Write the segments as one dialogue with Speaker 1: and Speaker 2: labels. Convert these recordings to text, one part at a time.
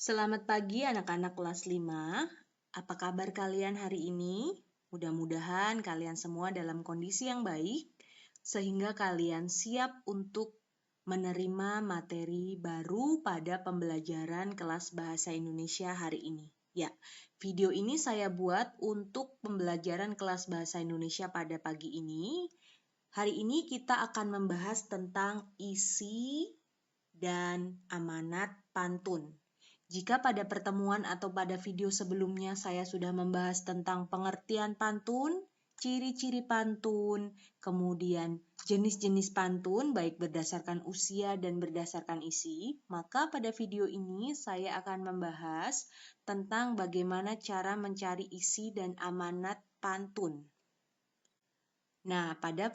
Speaker 1: Selamat pagi anak-anak kelas 5. Apa kabar kalian hari ini? Mudah-mudahan kalian semua dalam kondisi yang baik, sehingga kalian siap untuk menerima materi baru pada pembelajaran kelas Bahasa Indonesia hari ini. Ya, video ini saya buat untuk pembelajaran kelas Bahasa Indonesia pada pagi ini. Hari ini kita akan membahas tentang isi dan amanat pantun. Jika pada pertemuan atau pada video sebelumnya saya sudah membahas tentang pengertian pantun, ciri-ciri pantun, kemudian jenis-jenis pantun baik berdasarkan usia dan berdasarkan isi, maka pada video ini saya akan membahas tentang bagaimana cara mencari isi dan amanat pantun. Nah, pada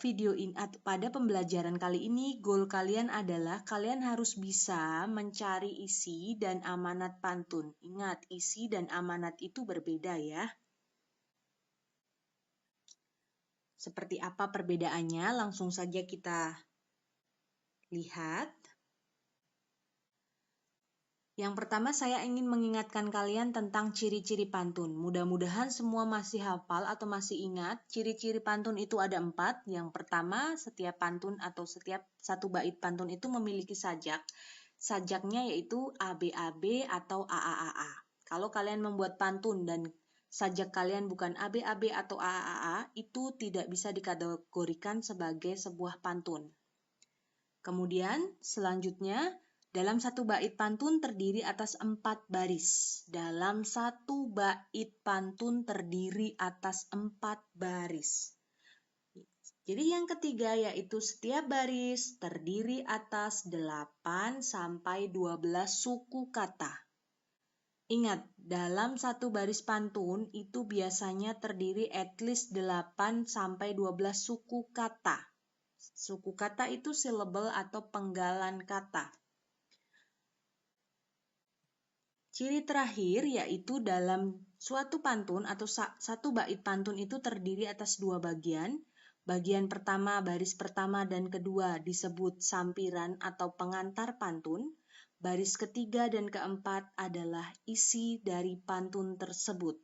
Speaker 1: pembelajaran kali ini, goal kalian adalah kalian harus bisa mencari isi dan amanat pantun. Ingat, isi dan amanat itu berbeda ya. Seperti apa perbedaannya? Langsung saja kita lihat. Yang pertama saya ingin mengingatkan kalian tentang ciri-ciri pantun. Mudah-mudahan semua masih hafal atau masih ingat. Ciri-ciri pantun itu ada 4. Yang pertama, setiap pantun atau setiap satu bait pantun itu memiliki sajak. Sajaknya yaitu ABAB atau AAAA. Kalau kalian membuat pantun dan sajak kalian bukan ABAB atau AAAA, itu tidak bisa dikategorikan sebagai sebuah pantun. Kemudian selanjutnya, dalam satu bait pantun terdiri atas 4 baris. Dalam satu bait pantun terdiri atas 4 baris. Jadi yang ketiga yaitu setiap baris terdiri atas 8 sampai 12 suku kata. Ingat, dalam satu baris pantun itu biasanya terdiri at least 8 sampai 12 suku kata. Suku kata itu syllable atau penggalan kata. Ciri terakhir yaitu dalam suatu pantun atau satu bait pantun itu terdiri atas 2 bagian. Bagian pertama, baris pertama dan kedua disebut sampiran atau pengantar pantun. Baris ketiga dan keempat adalah isi dari pantun tersebut.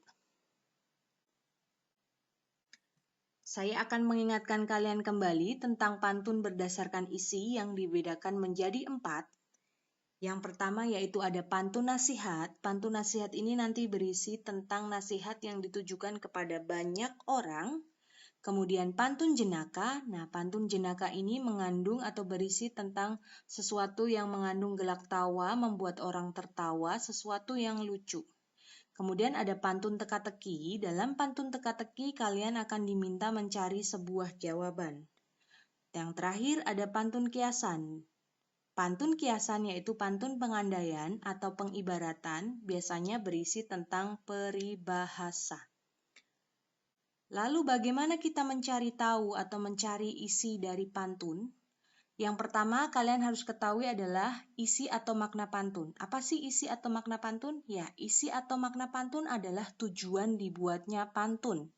Speaker 1: Saya akan mengingatkan kalian kembali tentang pantun berdasarkan isi yang dibedakan menjadi 4. Yang pertama yaitu ada pantun nasihat. Pantun nasihat ini nanti berisi tentang nasihat yang ditujukan kepada banyak orang. Kemudian pantun jenaka. Nah, pantun jenaka ini mengandung atau berisi tentang sesuatu yang mengandung gelak tawa, membuat orang tertawa, sesuatu yang lucu. Kemudian ada pantun teka-teki. Dalam pantun teka-teki kalian akan diminta mencari sebuah jawaban. Yang terakhir ada pantun kiasan. Pantun kiasan yaitu pantun pengandaian atau pengibaratan, biasanya berisi tentang peribahasa. Lalu bagaimana kita mencari tahu atau mencari isi dari pantun? Yang pertama kalian harus ketahui adalah isi atau makna pantun. Apa sih isi atau makna pantun? Ya, isi atau makna pantun adalah tujuan dibuatnya pantun.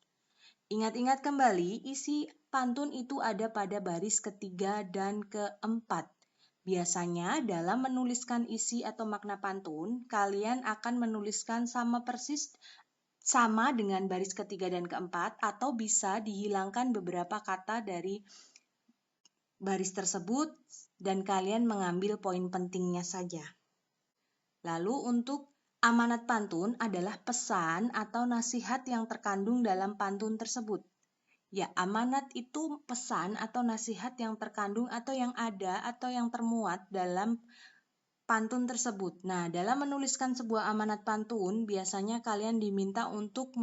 Speaker 1: Ingat-ingat kembali, isi pantun itu ada pada baris ketiga dan keempat. Biasanya dalam menuliskan isi atau makna pantun, kalian akan menuliskan sama dengan baris ketiga dan keempat, atau bisa dihilangkan beberapa kata dari baris tersebut dan kalian mengambil poin pentingnya saja. Lalu untuk amanat pantun adalah pesan atau nasihat yang terkandung dalam pantun tersebut. Ya, amanat itu pesan atau nasihat yang terkandung atau yang ada atau yang termuat dalam pantun tersebut. Nah, dalam menuliskan sebuah amanat pantun, biasanya kalian diminta untuk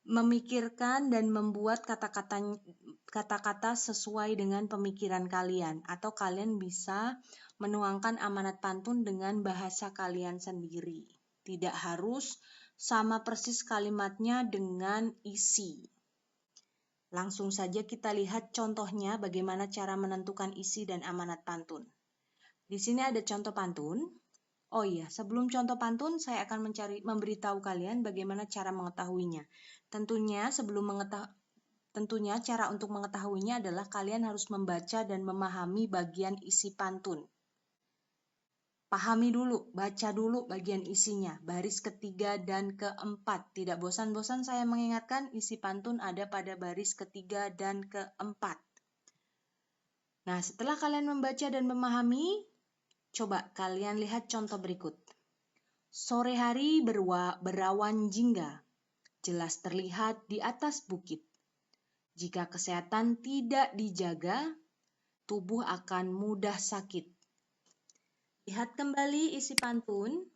Speaker 1: memikirkan dan membuat kata-kata sesuai dengan pemikiran kalian. Atau kalian bisa menuangkan amanat pantun dengan bahasa kalian sendiri. Tidak harus sama persis kalimatnya dengan isi. Langsung saja kita lihat contohnya bagaimana cara menentukan isi dan amanat pantun. Di sini ada contoh pantun. Oh iya, sebelum contoh pantun saya akan memberitahu kalian bagaimana cara mengetahuinya. Tentunya cara untuk mengetahuinya adalah kalian harus membaca dan memahami bagian isi pantun. pahami dulu, baca dulu bagian isinya, baris ketiga dan keempat. Tidak bosan-bosan saya mengingatkan, isi pantun ada pada baris ketiga dan keempat. Nah, setelah kalian membaca dan memahami, coba kalian lihat contoh berikut. Sore hari berawan jingga, jelas terlihat di atas bukit. Jika kesehatan tidak dijaga, tubuh akan mudah sakit. Lihat kembali isi pantun.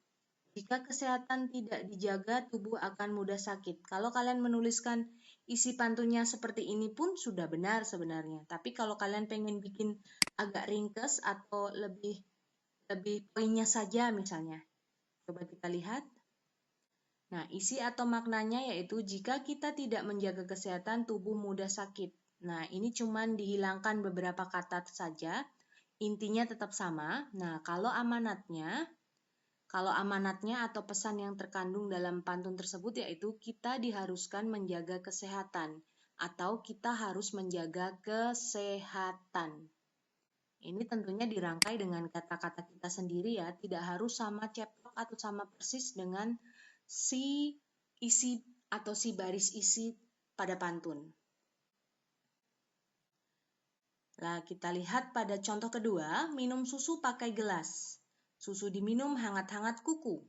Speaker 1: Jika kesehatan tidak dijaga, tubuh akan mudah sakit. Kalau kalian menuliskan isi pantunnya seperti ini pun sudah benar sebenarnya. Tapi kalau kalian pengen bikin agak ringkes atau lebih poinnya saja misalnya. Coba kita lihat. Nah, isi atau maknanya yaitu jika kita tidak menjaga kesehatan, tubuh mudah sakit. Nah, ini cuman dihilangkan beberapa kata saja. Intinya tetap sama. Nah, kalau amanatnya atau pesan yang terkandung dalam pantun tersebut yaitu kita diharuskan menjaga kesehatan atau kita harus menjaga kesehatan. Ini tentunya dirangkai dengan kata-kata kita sendiri ya, tidak harus sama ceplok atau sama persis dengan si isi atau si baris isi pada pantun. Nah, kita lihat pada contoh kedua, minum susu pakai gelas. Susu diminum hangat-hangat kuku.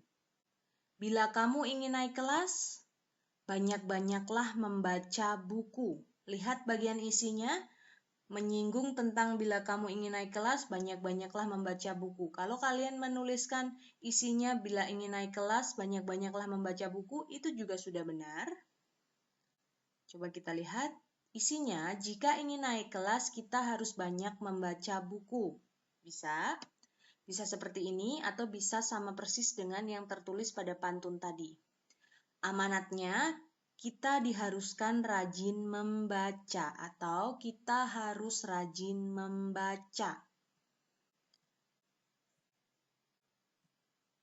Speaker 1: Bila kamu ingin naik kelas, banyak-banyaklah membaca buku. Lihat bagian isinya, menyinggung tentang bila kamu ingin naik kelas, banyak-banyaklah membaca buku. Kalau kalian menuliskan isinya bila ingin naik kelas, banyak-banyaklah membaca buku, itu juga sudah benar. Coba kita lihat. Isinya, jika ingin naik kelas, kita harus banyak membaca buku. Bisa seperti ini atau bisa sama persis dengan yang tertulis pada pantun tadi. Amanatnya, kita diharuskan rajin membaca atau kita harus rajin membaca.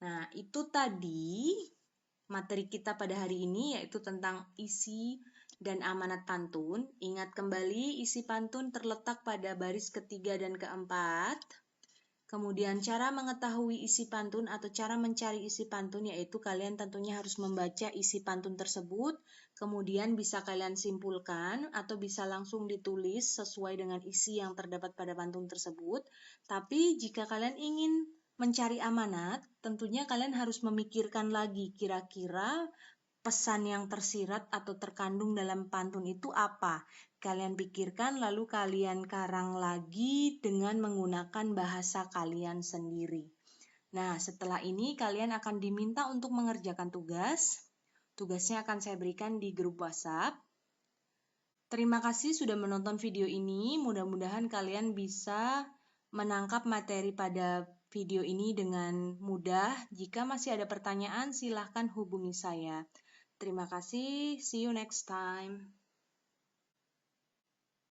Speaker 1: Nah, itu tadi materi kita pada hari ini yaitu tentang isi dan amanat pantun. Ingat kembali isi pantun terletak pada baris ketiga dan keempat. Kemudian cara mengetahui isi pantun atau cara mencari isi pantun yaitu kalian tentunya harus membaca isi pantun tersebut, kemudian bisa kalian simpulkan atau bisa langsung ditulis sesuai dengan isi yang terdapat pada pantun tersebut. Tapi jika kalian ingin mencari amanat, tentunya kalian harus memikirkan lagi kira-kira pesan yang tersirat atau terkandung dalam pantun itu apa. Kalian pikirkan lalu kalian karang lagi dengan menggunakan bahasa kalian sendiri. Nah, setelah ini kalian akan diminta untuk mengerjakan tugas. Tugasnya akan saya berikan di grup WhatsApp. Terima kasih sudah menonton video ini. Mudah-mudahan kalian bisa menangkap materi pada video ini dengan mudah. Jika masih ada pertanyaan, silahkan hubungi saya. Terima kasih. See you next time.